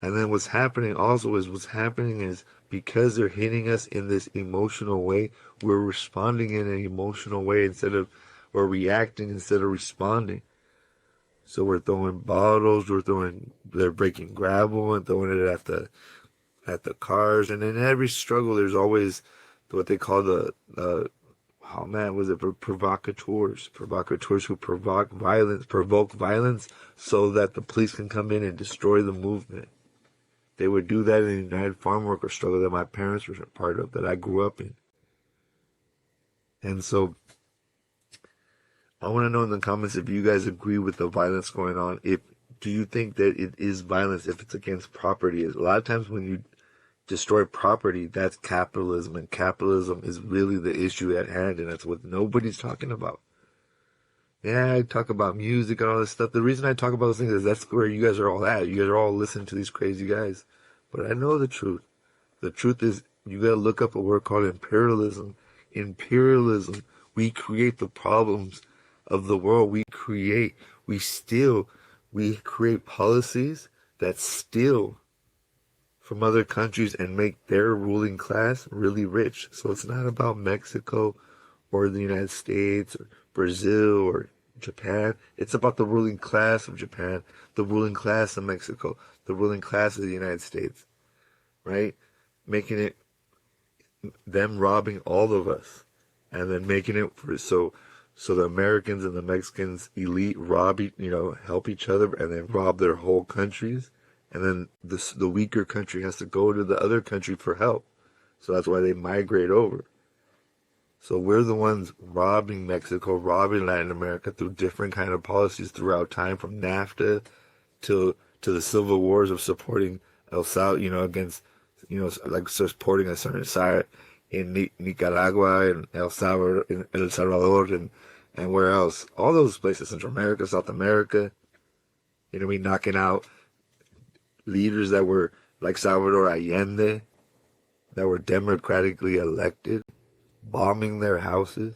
And then what's happening also is because they're hitting us in this emotional way, we're responding in an emotional way or reacting instead of responding. So we're throwing bottles, they're breaking gravel and throwing it at the cars. And in every struggle, there's always what they call oh man, was it provocateurs who provoke violence so that the police can come in and destroy the movement. They would do that in the United Farm Worker struggle that my parents were part of, that I grew up in. And so I want to know in the comments if you guys agree with the violence going on. Do you think that it is violence if it's against property? A lot of times when you destroy property, that's capitalism, and capitalism is really the issue at hand, and that's what nobody's talking about. Yeah, I talk about music and all this stuff. The reason I talk about those things is that's where you guys are all at. You guys are all listening to these crazy guys. But I know the truth. The truth is you gotta look up a word called imperialism. Imperialism. We create the problems of the world. We create policies that steal from other countries and make their ruling class really rich. So it's not about Mexico or the United States or Brazil or Japan. It's about the ruling class of Japan, the ruling class of Mexico, the ruling class of the United States, right? Making it them robbing all of us, and then making it so the Americans and the Mexicans elite help each other and then rob their whole countries. And then the weaker country has to go to the other country for help. So that's why they migrate over. So we're the ones robbing Mexico, robbing Latin America through different kind of policies throughout time, from NAFTA to the civil wars of supporting El Salvador, against, like supporting a certain side in Nicaragua and El Salvador and where else? All those places, Central America, South America, knocking out leaders that were like Salvador Allende, that were democratically elected, bombing their houses.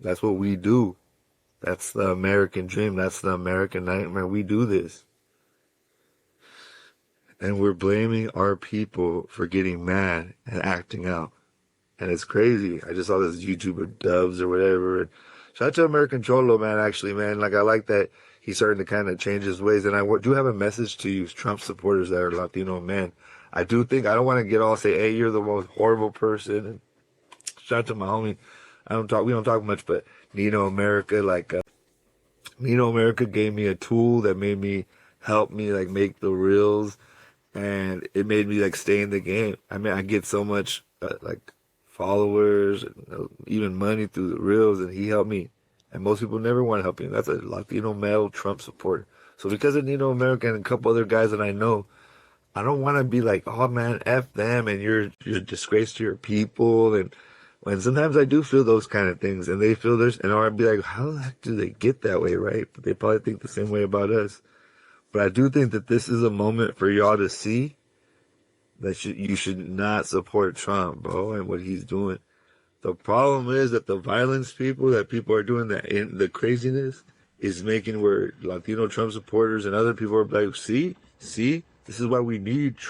That's what we do. That's the American dream. That's the American nightmare. We do this. And we're blaming our people for getting mad and acting out. And it's crazy. I just saw this YouTuber, Dubs or whatever. And shout out to American Cholo, man, actually, man. Like, I like that he's starting to kind of change his ways. And I do have a message to you, Trump supporters that are Latino men. I don't want to get all say, hey, you're the most horrible person. And shout out to my homie. We don't talk much, but Nino America, Nino America gave me a tool that made me help me, make the reels. And it made me, stay in the game. I mean, I get so much, followers, even money through the reels, and he helped me. And most people never want to help me. That's a Latino male Trump supporter. So because of Nino America and a couple other guys that I know, I don't want to be like, oh man, F them, and you're a disgrace to your people. And when sometimes I do feel those kind of things, and they feel this, and I'd be like, how the heck do they get that way, right? But they probably think the same way about us. But I do think that this is a moment for y'all to see that you should not support Trump, bro, and what he's doing. The problem is that the violence that people are doing, the craziness is making where Latino Trump supporters and other people are like, see, this is why we need Trump.